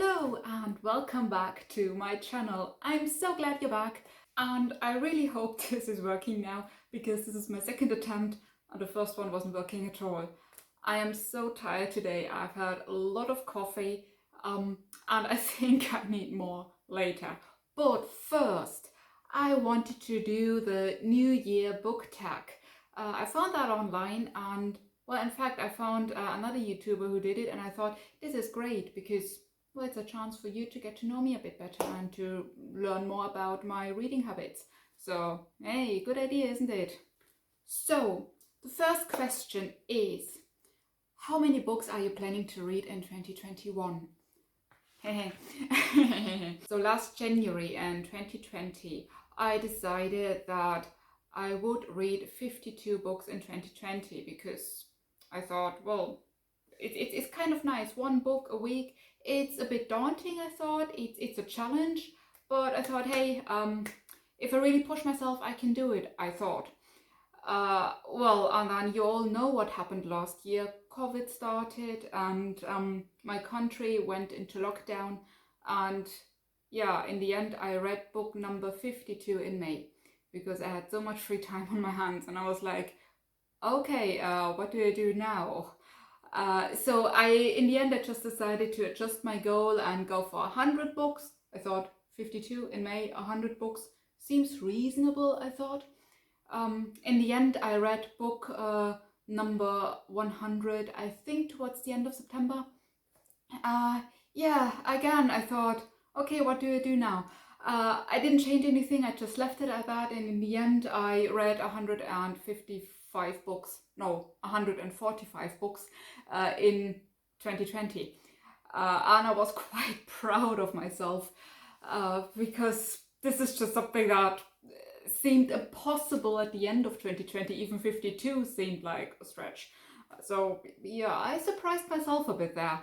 Hello and welcome back to my channel. I'm so glad you're back and I really hope this is working now because this is my second attempt and the first one wasn't working at all. I am so tired today. I've had a lot of coffee and I think I need more later. But first, I wanted to do the New Year book tag. I found that online and well, in fact, I found another YouTuber who did it and I thought this is great because well, it's a chance for you to get to know me a bit better and to learn more about my reading habits. So, hey, good idea, isn't it? So, the first question is, how many books are you planning to read in 2021? So last January in 2020, I decided that I would read 52 books in 2020 because I thought, well, it's kind of nice. One book a week. It's a bit daunting, I thought. It's a challenge, but I thought, hey, if I really push myself, I can do it, I thought. Well, and then you all know what happened last year. COVID started and my country went into lockdown. And yeah, in the end, I read book number 52 in May because I had so much free time on my hands. And I was like, okay, what do I do now? So in the end, I just decided to adjust my goal and go for 100 books. I thought 52 in May, 100 books seems reasonable, I thought. In the end, I read book number 100, I think towards the end of September. Yeah, again, I thought, okay, what do I do now? I didn't change anything, I just left it at that, and in the end, I read 155 books, no, 145 books in 2020. And I was quite proud of myself because this is just something that seemed impossible at the end of 2020. Even 52 seemed like a stretch. So yeah, I surprised myself a bit there.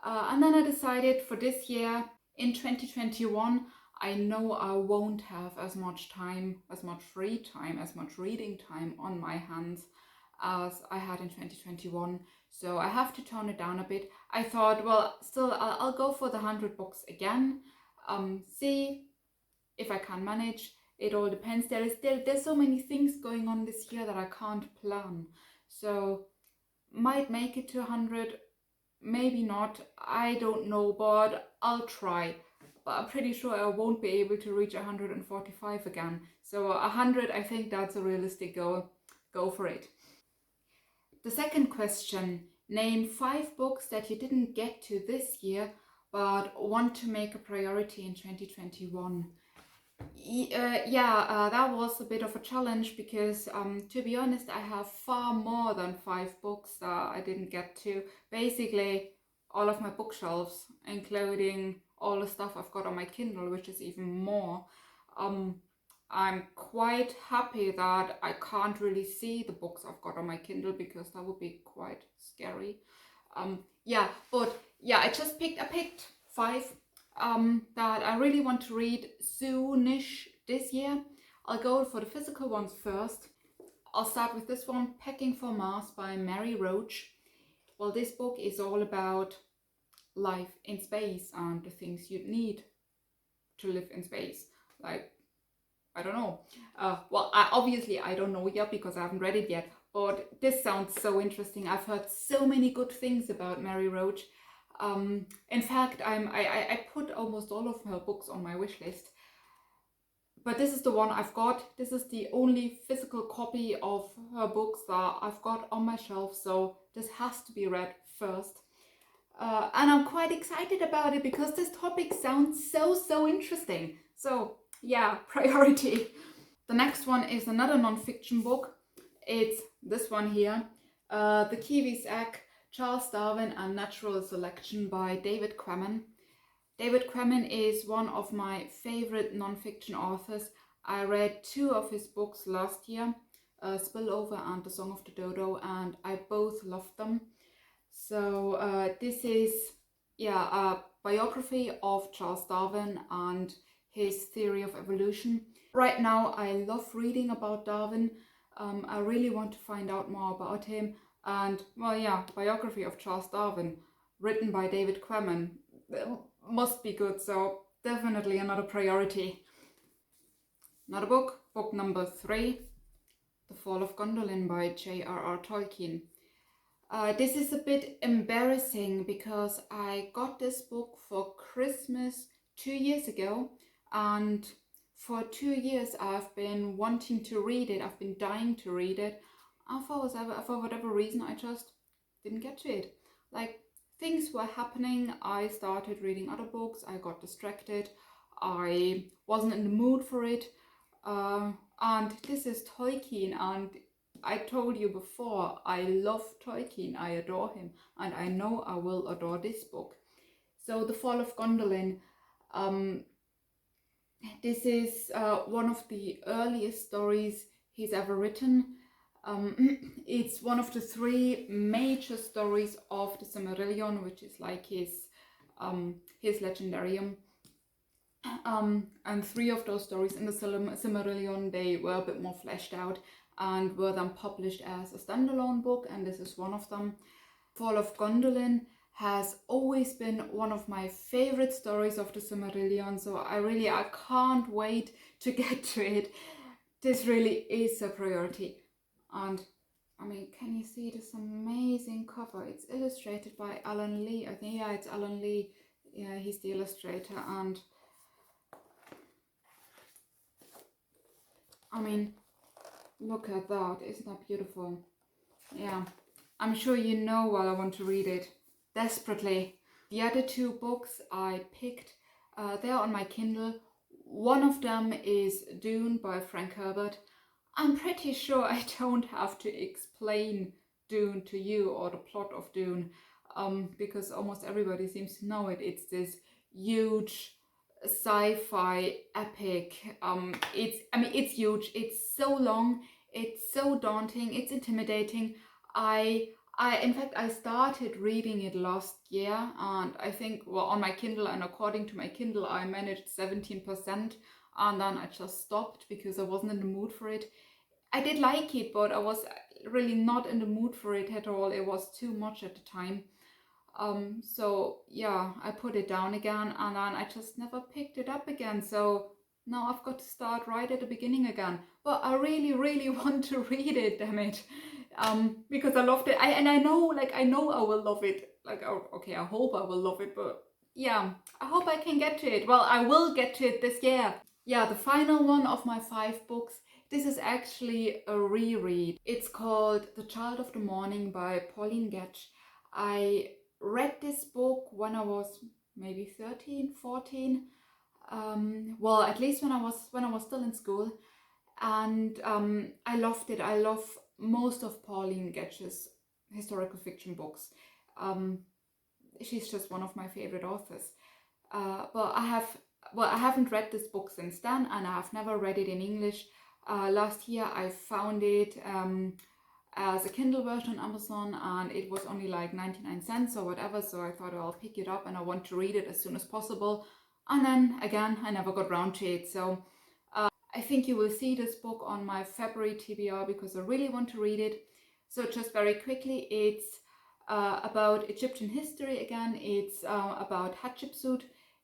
And then I decided for this year, in 2021, I know I won't have as much time, as much free time, as much reading time on my hands as I had in 2021. So I have to tone it down a bit. I thought, well, still, I'll go for the 100 books again. See if I can manage. It all depends. There's so many things going on this year that I can't plan. So might make it to 100, maybe not. I don't know, but I'll try. But I'm pretty sure I won't be able to reach 145 again. So 100, I think that's a realistic goal. Go for it. The second question, name 5 books that you didn't get to this year but want to make a priority in 2021. That was a bit of a challenge because to be honest, I have far more than 5 books that I didn't get to. Basically all of my bookshelves, including all the stuff I've got on my Kindle, which is even more. I'm quite happy that I can't really see the books I've got on my Kindle because that would be quite scary. I picked 5 that I really want to read soonish this year. I'll go for the physical ones first. I'll start with this one, Packing for Mars by Mary Roach. Well, this book is all about life in space and the things you'd need to live in space. Like, I don't know. I don't know yet because I haven't read it yet, but this sounds so interesting. I've heard so many good things about Mary Roach. In fact, I put almost all of her books on my wish list, but this is the one I've got. This is the only physical copy of her books that I've got on my shelf, so this has to be read first. And I'm quite excited about it because this topic sounds so interesting. So yeah, priority. The next one is another non-fiction book. It's this one here, The Kiwi's Egg, Charles Darwin and Natural Selection by David Quammen. David Quammen is one of my favorite non-fiction authors. I read 2 of his books last year, Spillover and The Song of the Dodo, and I both loved them. So this is a biography of Charles Darwin and his theory of evolution. Right now I love reading about Darwin. I really want to find out more about him. And well, yeah, biography of Charles Darwin, written by David Quammen. must be good, so definitely another priority. Another book, book number 3, The Fall of Gondolin by J.R.R. Tolkien. This is a bit embarrassing because I got this book for Christmas 2 years ago, and for 2 years I've been wanting to read it. I've been dying to read it, and for whatever reason I just didn't get to it. Like, things were happening, I started reading other books, I got distracted, I wasn't in the mood for it, and this is Tolkien, and I told you before, I love Tolkien, I adore him, and I know I will adore this book. So The Fall of Gondolin, this is one of the earliest stories he's ever written. It's one of the 3 major stories of the Silmarillion, which is like his legendarium. And 3 of those stories in the Silmarillion, they were a bit more fleshed out and were then published as a standalone book, and this is one of them. Fall of Gondolin has always been one of my favorite stories of the Silmarillion, so I can't wait to get to it. This really is a priority. And I mean, can you see this amazing cover? It's illustrated by Alan Lee. I think, yeah, it's Alan Lee. Yeah, he's the illustrator, and I mean, look at that. Isn't that beautiful? Yeah, I'm sure you know why I want to read it desperately. The other 2 books I picked, they're on my Kindle. One of them is Dune by Frank Herbert. I'm pretty sure I don't have to explain Dune to you, or the plot of Dune, because almost everybody seems to know it. It's this huge sci-fi epic. It's huge. It's so long. It's so daunting. It's intimidating. In fact, I started reading it last year, and I think, well, on my Kindle, and according to my Kindle, I managed 17%, and then I just stopped because I wasn't in the mood for it. I did like it, but I was really not in the mood for it at all. It was too much at the time. So yeah, I put it down again, and then I just never picked it up again. So now I've got to start right at the beginning again. But I really, really want to read it, damn it. Because I loved it. I know I will love it. Like, oh, okay, I hope I will love it, but yeah, I hope I can get to it. Well, I will get to it this year. Yeah, the final one of my 5 books. This is actually a reread. It's called The Child of the Morning by Pauline Getch. I read this book when I was maybe 13, 14. Well, at least when I was still in school, and I loved it. I love most of Pauline Getch's historical fiction books. She's just one of my favorite authors. But I haven't read this book since then, and I have never read it in English. Last year I found it as a Kindle version on Amazon, and it was only like 99 cents or whatever, so I thought, I'll pick it up and I want to read it as soon as possible. And then again, I never got round to it. So I think you will see this book on my February TBR because I really want to read it. So just very quickly, it's about Egyptian history again. It's about Hatshepsut,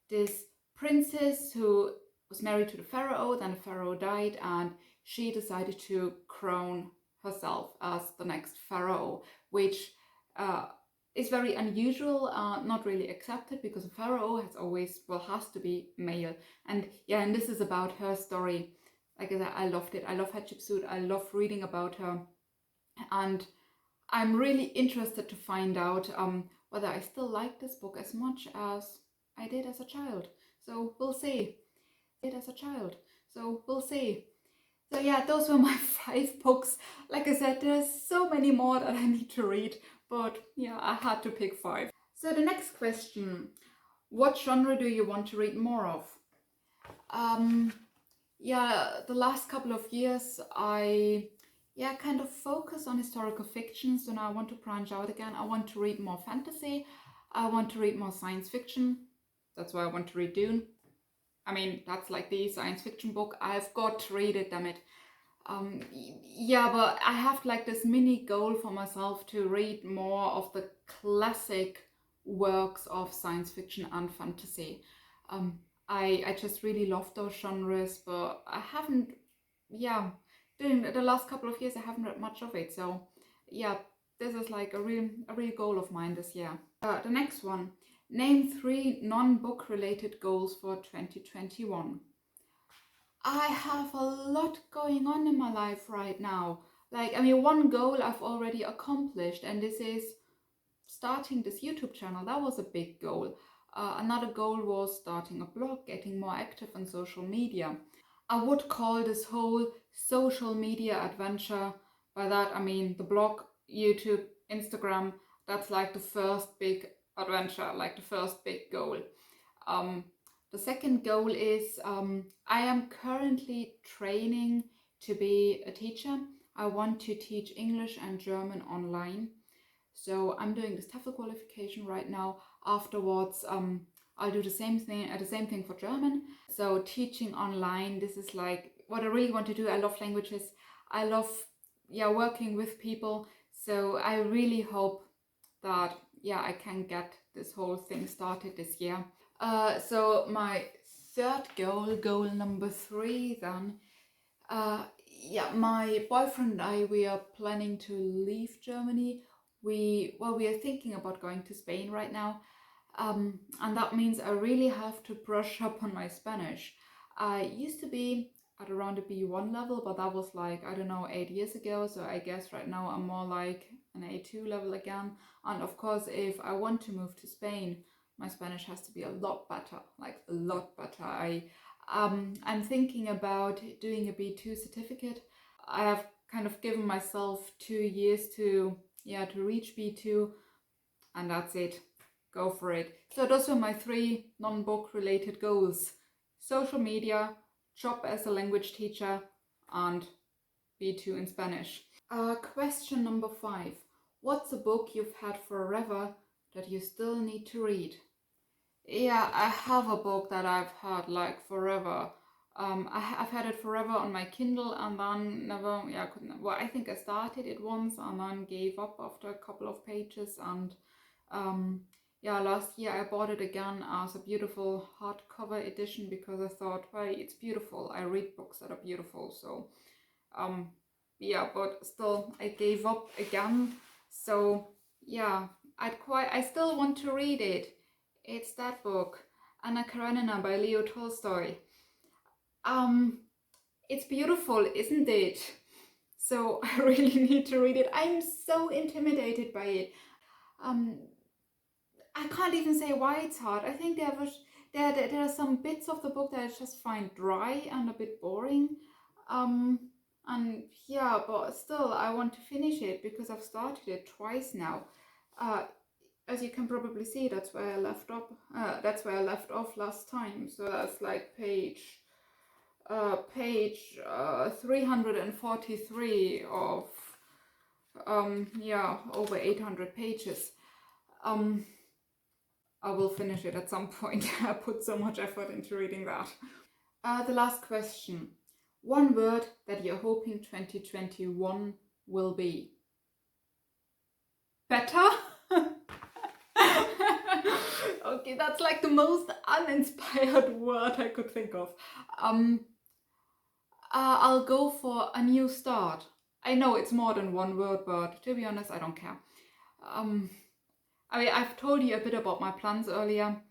this princess who was married to the pharaoh, then the pharaoh died, and she decided to crown herself as the next pharaoh, which is very unusual, not really accepted, because a pharaoh has to be male. And yeah, and this is about her story. Like I said, I loved it. I love Hatshepsut. I love reading about her, and I'm really interested to find out whether I still like this book as much as I did as a child. So we'll see. So yeah, those were my 5 books. Like I said, there's so many more that I need to read, but yeah, I had to pick 5. So the next question, what genre do you want to read more of? Yeah, the last couple of years I kind of focus on historical fiction, so now I want to branch out again. I want to read more fantasy, I want to read more science fiction. That's why I want to read Dune. I mean, that's like the science fiction book. I've got to read it, damn it. Yeah, but I have like this mini goal for myself to read more of the classic works of science fiction and fantasy. I just really love those genres, but I haven't, yeah, during the last couple of years I haven't read much of it. So yeah, this is like a real goal of mine this year. The next one, name 3 non-book related goals for 2021. I have a lot going on in my life right now. Like, I mean, one goal I've already accomplished, and this is starting this YouTube channel. That was a big goal. Another goal was starting a blog, getting more active on social media. I would call this whole social media adventure, by that I mean the blog, YouTube, Instagram, that's like the first big adventure, like the first big goal. The second goal is I am currently training to be a teacher. I want to teach English and German online. So I'm doing this TOEFL qualification right now. Afterwards, I'll do the same thing for German. So teaching online, this is like what I really want to do. I love languages. I love working with people. So I really hope that I can get this whole thing started this year. So my third goal number 3 then, my boyfriend and I, we are planning to leave Germany. We are thinking about going to Spain right now, and that means I really have to brush up on my Spanish. I used to be at around a B1 level, but that was like, I don't know, 8 years ago, so I guess right now I'm more like an A2 level again. And of course, if I want to move to Spain, my Spanish has to be a lot better, like a lot better. I'm thinking about doing a B2 certificate. I have kind of given myself 2 years to reach B2, and that's it. Go for it. So those were my 3 non-book related goals: social media, job as a language teacher, and B2 in Spanish. Question number 5. What's a book you've had forever that you still need to read? Yeah, I have a book that I've had like forever. I've had it forever on my Kindle, and then never, couldn't. Well, I think I started it once and then gave up after a couple of pages. And last year I bought it again as a beautiful hardcover edition because I thought, well, it's beautiful. I read books that are beautiful. So, but still I gave up again. So I still want to read it. It's that book, Anna Karenina by Leo Tolstoy. It's beautiful, isn't it? So I really need to read it. I'm so intimidated by it. I can't even say why it's hard. I think there are some bits of the book that I just find dry and a bit boring. But still I want to finish it because I've started it twice now. As you can probably see, that's where I left off. That's where I left off last time. So that's like page 343 of over 800 pages. I will finish it at some point. I put so much effort into reading that. The last question. One word that you're hoping 2021 will be. Better? Okay, that's like the most uninspired word I could think of. I'll go for a new start. I know it's more than one word, but to be honest, I don't care. I've told you a bit about my plans earlier.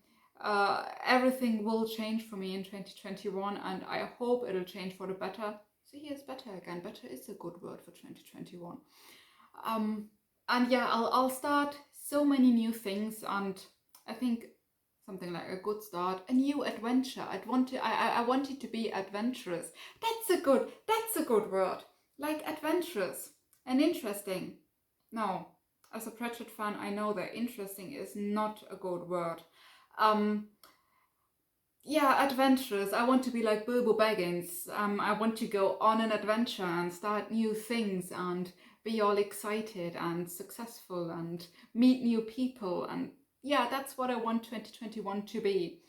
Everything will change for me in 2021, and I hope it'll change for the better. So here's better again. Better is a good word for 2021. I'll start so many new things, and I think something like a good start, a new adventure. I want it to be adventurous. That's a good word. Like adventurous and interesting. No, as a Pratchett fan, I know that interesting is not a good word. Adventurous. I want to be like Bilbo Baggins. I want to go on an adventure and start new things and be all excited and successful and meet new people. And that's what I want 2021 to be.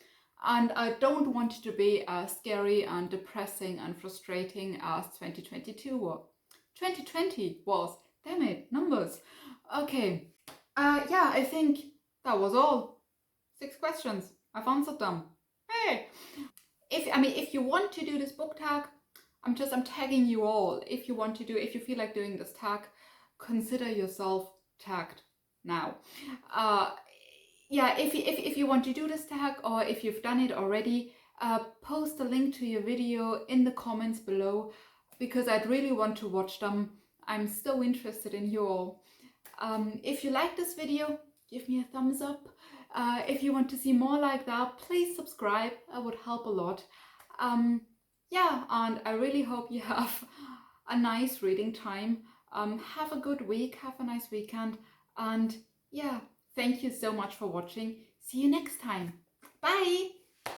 And I don't want it to be as scary and depressing and frustrating as 2022 was. 2020 was. Damn it, numbers. Okay. I think that was all. 6 questions. I've answered them. Hey, if you want to do this book tag, I'm tagging you all. If you feel like doing this tag, consider yourself tagged now. Yeah, if you want to do this tag, or if you've done it already, post a link to your video in the comments below, because I'd really want to watch them. I'm so interested in you all. If you like this video, give me a thumbs up. If you want to see more like that, please subscribe. That would help a lot. Yeah, and I really hope you have a nice reading time. Have a good week, have a nice weekend, and yeah, thank you so much for watching. See you next time. Bye!